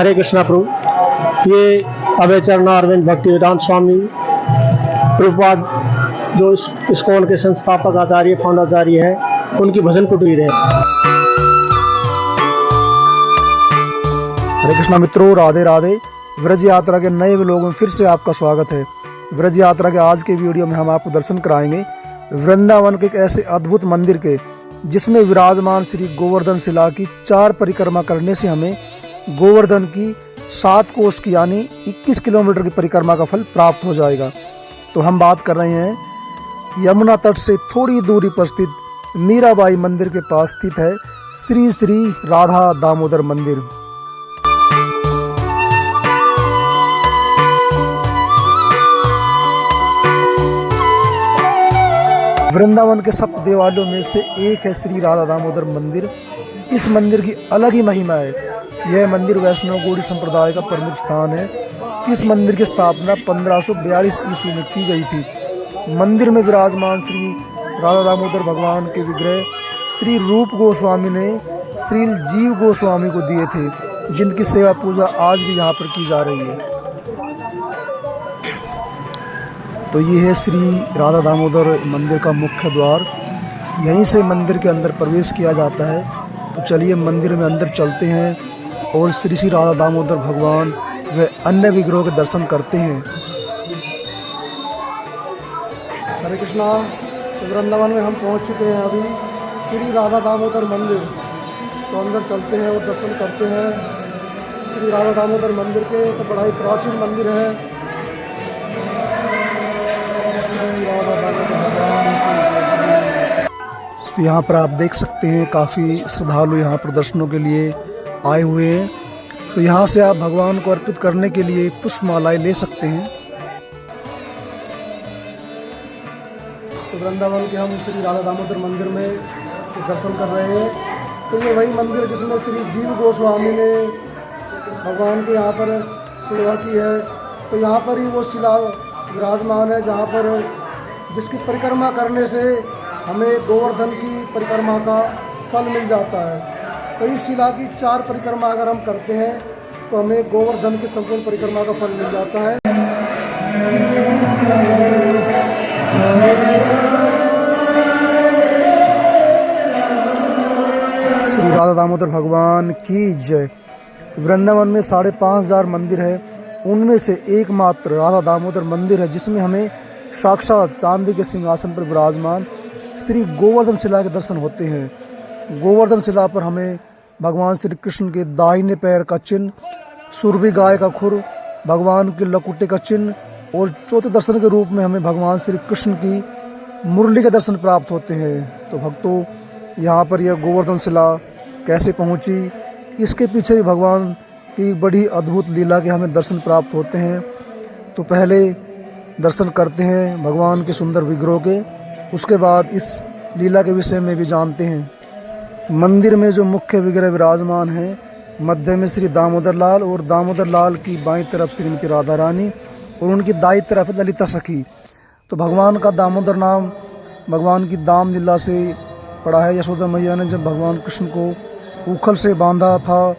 हरे कृष्णा प्रभु। ये अभय चरणारविंद भक्ति वेदांत स्वामी प्रभुपाद जो इस्कॉन के संस्थापक आचार्य फाउंडाचार्य है, उनकी भजन कुटीर है। हरे कृष्णा मित्रों, राधे राधे। व्रज यात्रा के नए व्लॉग में फिर से आपका स्वागत है। व्रज यात्रा के आज के वीडियो में हम आपको दर्शन कराएंगे वृंदावन के एक ऐसे अद्भुत मंदिर के जिसमें विराजमान श्री गोवर्धन शिला की 4 परिक्रमा करने से हमें गोवर्धन की 7 कोस की यानी 21 किलोमीटर की परिक्रमा का फल प्राप्त हो जाएगा। तो हम बात कर रहे हैं यमुना तट से थोड़ी दूरी पर स्थित मीराबाई मंदिर के पास स्थित है श्री श्री राधा दामोदर मंदिर। वृंदावन के सप्त देवालयों में से एक है श्री राधा दामोदर मंदिर। इस मंदिर की अलग ही महिमा है। यह मंदिर वैष्णव गौड़ी संप्रदाय का प्रमुख स्थान है। इस मंदिर की स्थापना 1542 ईस्वी में की गई थी। मंदिर में विराजमान श्री राधा दामोदर भगवान के विग्रह श्री रूप गोस्वामी ने श्री जीव गोस्वामी को दिए थे, जिनकी सेवा पूजा आज भी यहाँ पर की जा रही है। तो ये है श्री राधा दामोदर मंदिर का मुख्य द्वार। यहीं से मंदिर के अंदर प्रवेश किया जाता है। तो चलिए मंदिर में अंदर चलते हैं और श्री श्री राधा दामोदर भगवान व अन्य विग्रहों के दर्शन करते हैं। हरे कृष्णा। तो वृंदावन में हम पहुंच चुके हैं अभी श्री राधा दामोदर मंदिर। तो अंदर चलते हैं और दर्शन करते हैं श्री राधा दामोदर मंदिर के। तो बड़ा ही प्राचीन मंदिर है। तो यहाँ पर आप देख सकते हैं काफ़ी श्रद्धालु यहाँ पर दर्शनों के लिए आए हुए हैं। तो यहाँ से आप भगवान को अर्पित करने के लिए पुष्पमालाएं ले सकते हैं। तो वृंदावन के हम श्री राधा दामोदर मंदिर में दर्शन कर रहे हैं। तो ये वही मंदिर जिसमें श्री जीव गोस्वामी ने भगवान के यहाँ पर सेवा की है। तो यहाँ पर ही वो शिला विराजमान है जहाँ पर जिसकी परिक्रमा करने से हमें गोवर्धन की परिक्रमा का फल मिल जाता है। तो इस शिला की 4 परिक्रमा अगर हम करते हैं तो हमें गोवर्धन की संपूर्ण परिक्रमा का फल मिल जाता है। श्री राधा दामोदर भगवान की जय। वृंदावन में 5,500 मंदिर है। उनमें से एकमात्र राधा दामोदर मंदिर है जिसमें हमें साक्षात चांदी के सिंहासन पर विराजमान श्री गोवर्धन शिला के दर्शन होते हैं। गोवर्धन शिला पर हमें भगवान श्री कृष्ण के दाहिने पैर का चिन्ह, सुरभि गाय का खुर, भगवान के लकुटे का चिन्ह और चौथे दर्शन के रूप में हमें भगवान श्री कृष्ण की मुरली के दर्शन प्राप्त होते हैं। तो भक्तों, यहाँ पर यह गोवर्धन शिला कैसे पहुँची, इसके पीछे भी भगवान की बड़ी अद्भुत लीला के हमें दर्शन प्राप्त होते हैं। तो पहले दर्शन करते हैं भगवान के सुंदर विग्रहों के, उसके बाद इस लीला के विषय में भी जानते हैं। मंदिर में जो मुख्य विग्रह विराजमान हैं, मध्य में श्री दामोदर लाल और दामोदर लाल की बाईं तरफ श्रीमती राधा रानी और उनकी दाईं तरफ ललिता सखी। तो भगवान का दामोदर नाम भगवान की दाम लीला से पड़ा है। यशोदा मैया ने जब भगवान कृष्ण को उखल से बांधा था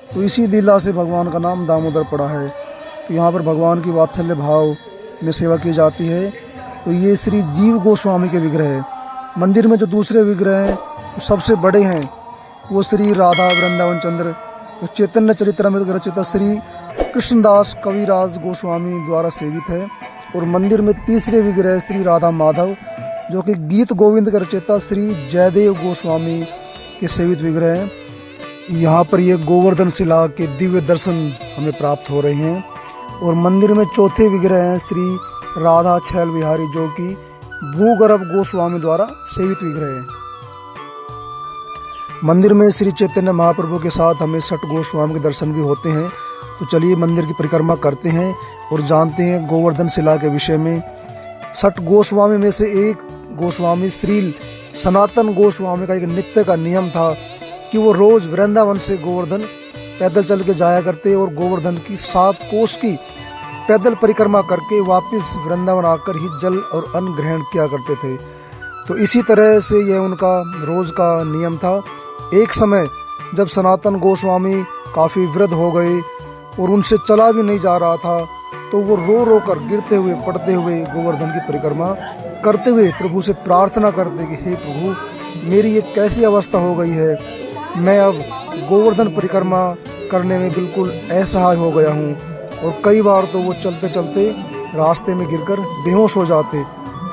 तो इसी लीला से भगवान का नाम दामोदर पड़ा है। तो यहाँ पर भगवान की वात्सल्य भाव में सेवा की जाती है। तो ये श्री जीव गोस्वामी के विग्रह है। मंदिर में जो दूसरे विग्रह हैं वो सबसे बड़े हैं, वो श्री राधा वृंदावन चंद्र जो चैतन्य चरित्रामृत रचिता श्री कृष्णदास कविराज गोस्वामी द्वारा सेवित है। और मंदिर में तीसरे विग्रह श्री राधा माधव जो कि गीत गोविंद के रचयिता श्री जयदेव गोस्वामी के सेवित विग्रह हैं। यहाँ पर ये गोवर्धन शिला के दिव्य दर्शन हमें प्राप्त हो रहे हैं। और मंदिर में चौथे विग्रह हैं श्री राधा छैल विहारी जो कि भूगर्भ गोस्वामी द्वारा सेवित विग्रह है। मंदिर में श्री चैतन्य महाप्रभु के साथ हमें 6 गोस्वामी के दर्शन भी होते हैं। तो चलिए मंदिर की परिक्रमा करते हैं और जानते हैं गोवर्धन शिला के विषय में। 6 गोस्वामी में से एक गोस्वामी श्री सनातन गोस्वामी का एक नित्य का नियम था कि वो रोज वृंदावन से गोवर्धन पैदल चल के जाया करते और गोवर्धन की 7 कोस की पैदल परिक्रमा करके वापस वृंदावन आकर ही जल और अन्न ग्रहण किया करते थे। तो इसी तरह से यह उनका रोज का नियम था। एक समय जब सनातन गोस्वामी काफ़ी वृद्ध हो गए और उनसे चला भी नहीं जा रहा था, तो वो रो रो कर गिरते हुए पड़ते हुए गोवर्धन की परिक्रमा करते हुए प्रभु से प्रार्थना करते कि हे प्रभु, मेरी ये कैसी अवस्था हो गई है, मैं अब गोवर्धन परिक्रमा करने में बिल्कुल असहाय हो गया हूँ। और कई बार तो वो चलते चलते रास्ते में गिरकर बेहोश हो जाते।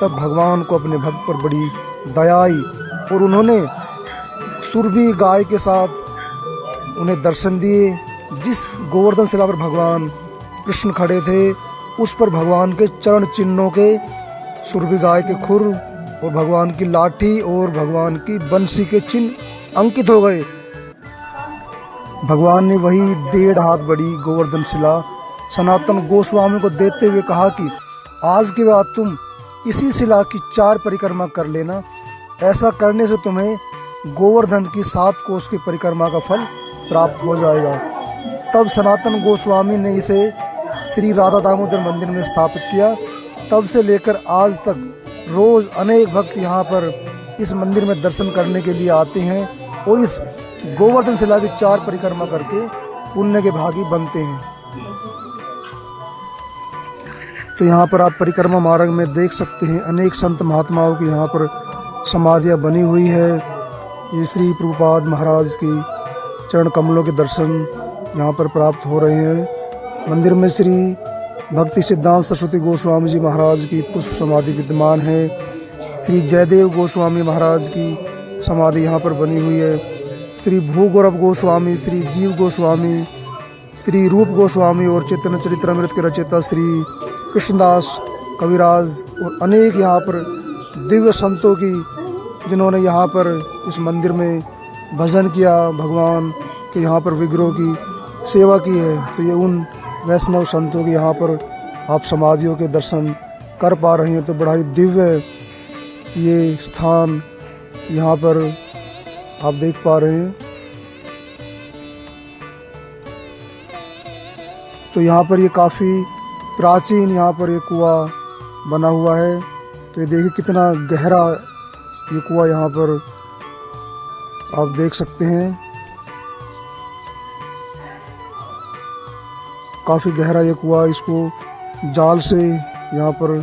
तब भगवान को अपने भक्त पर बड़ी दया आई और उन्होंने सुरभि गाय के साथ उन्हें दर्शन दिए। जिस गोवर्धन शिला पर भगवान कृष्ण खड़े थे, उस पर भगवान के चरण चिन्हों के, सुरभि गाय के खुर और भगवान की लाठी और भगवान की बंसी के चिन्ह अंकित हो गए। भगवान ने वही 1.5 हाथ बड़ी गोवर्धन शिला सनातन गोस्वामी को देते हुए कहा कि आज के बाद तुम इसी शिला की 4 परिक्रमा कर लेना। ऐसा करने से तुम्हें गोवर्धन की 7 कोस की परिक्रमा का फल प्राप्त हो जाएगा। तब सनातन गोस्वामी ने इसे श्री राधा दामोदर मंदिर में स्थापित किया। तब से लेकर आज तक रोज अनेक भक्त यहाँ पर इस मंदिर में दर्शन करने के लिए आते हैं और इस गोवर्धन शिला की 4 परिक्रमा करके पुण्य के भागी बनते हैं। तो यहाँ पर आप परिक्रमा मार्ग में देख सकते हैं अनेक संत महात्माओं की यहाँ पर समाधियाँ बनी हुई है। ये श्री प्रभुपाद महाराज की चरण कमलों के दर्शन यहाँ पर प्राप्त हो रहे हैं। मंदिर में श्री भक्ति सिद्धांत सरस्वती गोस्वामी जी महाराज की पुष्प समाधि विद्यमान है। श्री जयदेव गोस्वामी महाराज की समाधि यहाँ पर बनी हुई है। श्री भूगौरव गोस्वामी, श्री जीव गोस्वामी, श्री रूप गोस्वामी और चैतन्य चरितमृत के रचयिता श्री कृष्णदास कविराज और अनेक यहाँ पर दिव्य संतों की, जिन्होंने यहाँ पर इस मंदिर में भजन किया, भगवान के यहाँ पर विग्रह की सेवा की है। तो ये उन वैष्णव संतों की यहाँ पर आप समाधियों के दर्शन कर पा रहे हैं। तो बड़ा ही दिव्य ये स्थान यहाँ पर आप देख पा रहे हैं। तो यहाँ पर ये काफ़ी प्राचीन यहाँ पर एक कुआं बना हुआ है। तो ये देखिए कितना गहरा ये कुआं यहाँ पर आप देख सकते हैं। काफ़ी गहरा ये कुआं, इसको जाल से यहाँ पर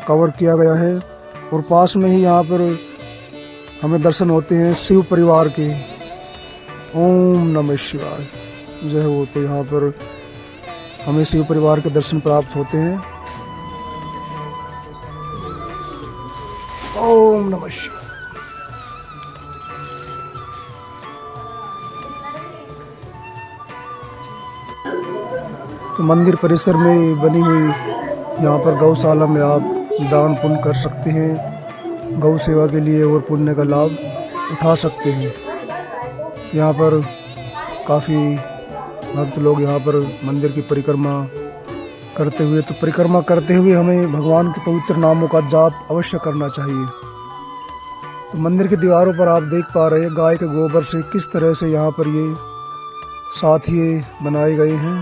कवर किया गया है। और पास में ही यहाँ पर हमें दर्शन होते हैं शिव परिवार के। ओम नमः शिवाय जय हो। तो यहाँ पर हमें शिव परिवार के दर्शन प्राप्त होते हैं। ओम नमः शिवाय। तो मंदिर परिसर में बनी हुई यहाँ पर गौशाला में आप दान पुण्य कर सकते हैं, गौ सेवा के लिए और पुण्य का लाभ उठा सकते हैं। यहाँ पर काफ़ी भक्त लोग यहाँ पर मंदिर की परिक्रमा करते हुए, तो परिक्रमा करते हुए हमें भगवान के पवित्र नामों का जाप अवश्य करना चाहिए। तो मंदिर की दीवारों पर आप देख पा रहे हैं गाय के गोबर से किस तरह से यहाँ पर ये साथिये बनाए गए हैं।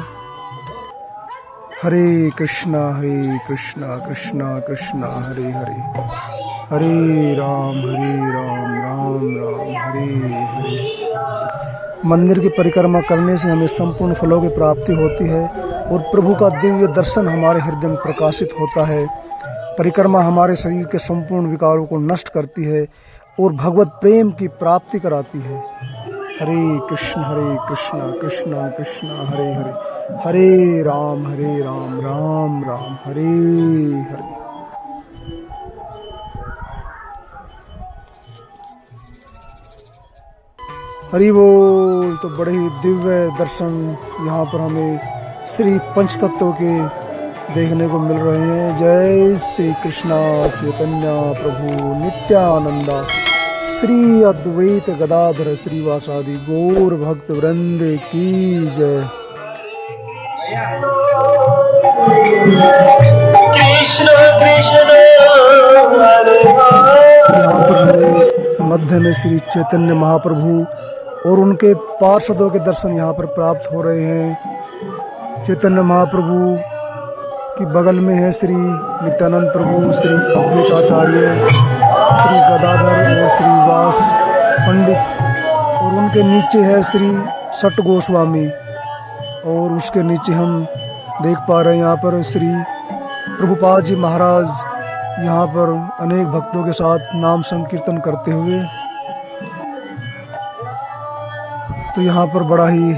हरे कृष्णा कृष्णा कृष्णा हरे हरे, हरे राम राम राम हरे हरे। मंदिर की परिक्रमा करने से हमें संपूर्ण फलों की प्राप्ति होती है और प्रभु का दिव्य दर्शन हमारे हृदय में प्रकाशित होता है। परिक्रमा हमारे शरीर के संपूर्ण विकारों को नष्ट करती है और भगवत प्रेम की प्राप्ति कराती है। हरे कृष्णा कृष्णा कृष्णा हरे हरे, हरे राम राम राम हरे हरे। हरि बोल। तो बड़े ही दिव्य दर्शन यहाँ पर हमें श्री पंचतत्व के देखने को मिल रहे हैं। जय श्री कृष्णा चैतन्य प्रभु नित्यानंदा, श्री अद्वैत गदाधर श्रीवासादि गौर भक्त वृंद की जय। कृष्ण कृष्ण हरे हरे। यहाँ पर हमें मध्य में श्री चैतन्य महाप्रभु और उनके पार्षदों के दर्शन यहाँ पर प्राप्त हो रहे हैं। चैतन्य महाप्रभु की बगल में है श्री नित्यानंद प्रभु, श्री अद्वैताचार्य, श्री गदाधर और श्री वास पंडित, और उनके नीचे है श्री सट गोस्वामी और उसके नीचे हम देख पा रहे हैं यहाँ पर श्री प्रभुपाद जी महाराज यहाँ पर अनेक भक्तों के साथ नाम संकीर्तन करते हुए। तो यहाँ पर बड़ा ही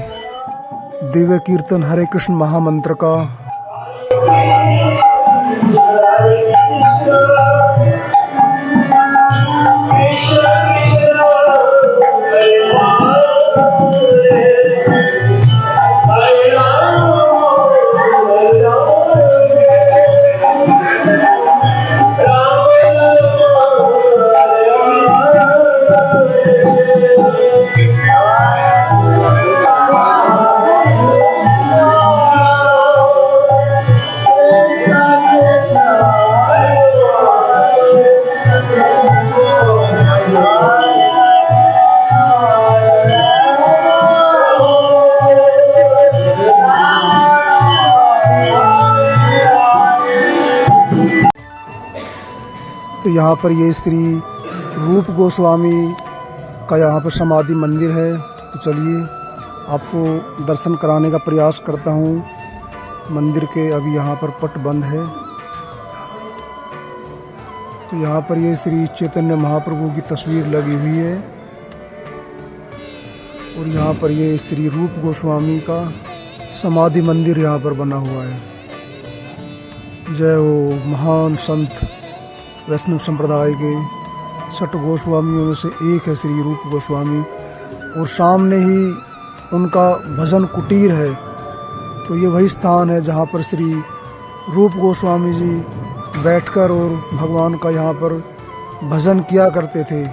दिव्य कीर्तन हरे कृष्ण महामंत्र का तो यहाँ पर ये श्री रूप गोस्वामी का यहाँ पर समाधि मंदिर है। तो चलिए आपको दर्शन कराने का प्रयास करता हूँ। मंदिर के अभी यहाँ पर पट बंद है। तो यहाँ पर ये श्री चैतन्य महाप्रभु की तस्वीर लगी हुई है और यहाँ पर ये श्री रूप गोस्वामी का समाधि मंदिर यहाँ पर बना हुआ है। जय हो। महान संत वैष्णव संप्रदाय के 6 गोस्वामियों में से एक है श्री रूप गोस्वामी और सामने ही उनका भजन कुटीर है। तो ये वही स्थान है जहाँ पर श्री रूप गोस्वामी जी बैठकर और भगवान का यहाँ पर भजन किया करते थे।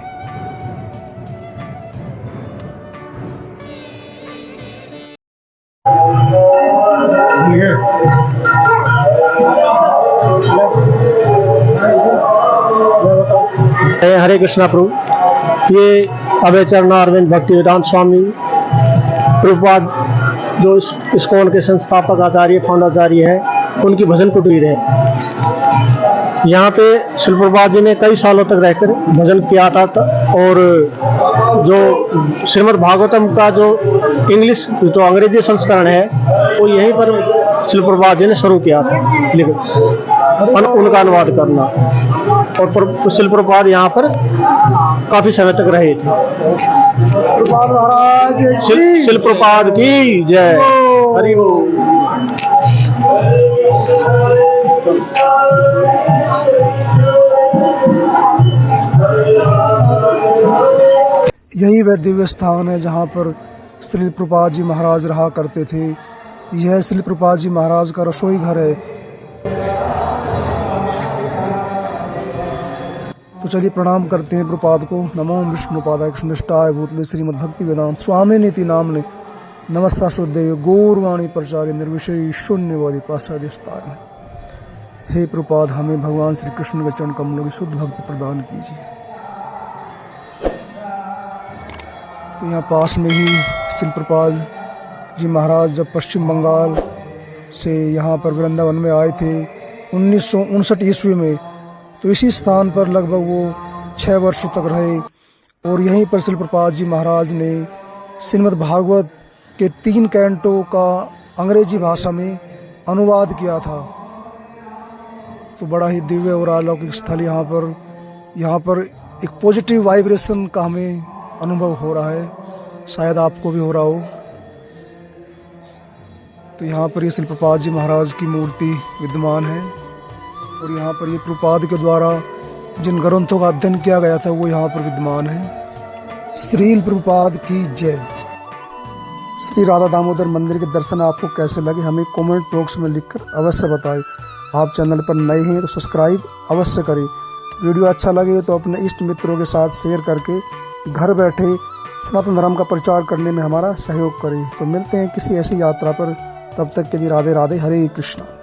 हरे कृष्णा प्रभु। ये अभय चरणारविंद भक्ति वेदांत स्वामी प्रभुपाद जो इस्कॉन के संस्थापक आचार्य फाउंडाचार्य है, उनकी भजन कुटीर है। यहाँ पे श्री प्रभुपाद जी ने कई सालों तक रहकर भजन किया था और जो श्रीमद् भागवतम का जो इंग्लिश जो अंग्रेजी संस्करण है वो यहीं पर श्री प्रभुपाद जी ने शुरू किया था लेकिन उनका अनुवाद करना। और श्री प्रभुपाद यहाँ पर काफी समय तक रहे थे। श्री प्रभुपाद की जय। हरि बोल। यही वह दिव्य स्थान है जहाँ पर श्री प्रभुपाद जी महाराज रहा करते थे। यह श्री प्रभुपाद जी महाराज का रसोई घर है। तो चलिए प्रणाम करते हैं प्रभुपाद को। नमो विष्णुपादाय कृष्णष्टाय भूतले श्रीमद्भक्ति वेदांत स्वामी नीति नामने नमस्ता श्रद्धेय गौरवाणी प्रचार्य निर्विषय शून्यवादी पाशादिस्तार। हे प्रभुपाद, हमें भगवान श्री कृष्ण के चरण कमलों की शुद्ध भक्ति प्रदान कीजिए। तो यहाँ पास में ही श्री प्रभुपाद जी महाराज जब पश्चिम बंगाल से यहाँ पर वृंदावन में आए थे 1959 ईस्वी में, तो इसी स्थान पर लगभग वो 6 वर्षों तक रहे और यहीं पर श्री प्रभुपाद जी महाराज ने श्रीमद् भागवत के 3 कैंटों का अंग्रेजी भाषा में अनुवाद किया था। तो बड़ा ही दिव्य और अलौकिक स्थल यहाँ पर एक पॉजिटिव वाइब्रेशन का हमें अनुभव हो रहा है, शायद आपको भी हो रहा हो। तो यहाँ पर ये श्री प्रभुपाद जी महाराज की मूर्ति विद्यमान है और यहाँ पर ये प्रभुपाद के द्वारा जिन ग्रंथों का अध्ययन किया गया था वो यहाँ पर विद्यमान है। श्री प्रभुपाद की जय। श्री राधा दामोदर मंदिर के दर्शन आपको कैसे लगे हमें कमेंट बॉक्स में लिखकर अवश्य बताएं। आप चैनल पर नए हैं तो सब्सक्राइब अवश्य करें। वीडियो अच्छा लगे तो अपने इष्ट मित्रों के साथ शेयर करके घर बैठे सनातन धर्म का प्रचार करने में हमारा सहयोग करें। तो मिलते हैं किसी ऐसी यात्रा पर, तब तक के लिए राधे राधे। हरे कृष्णा।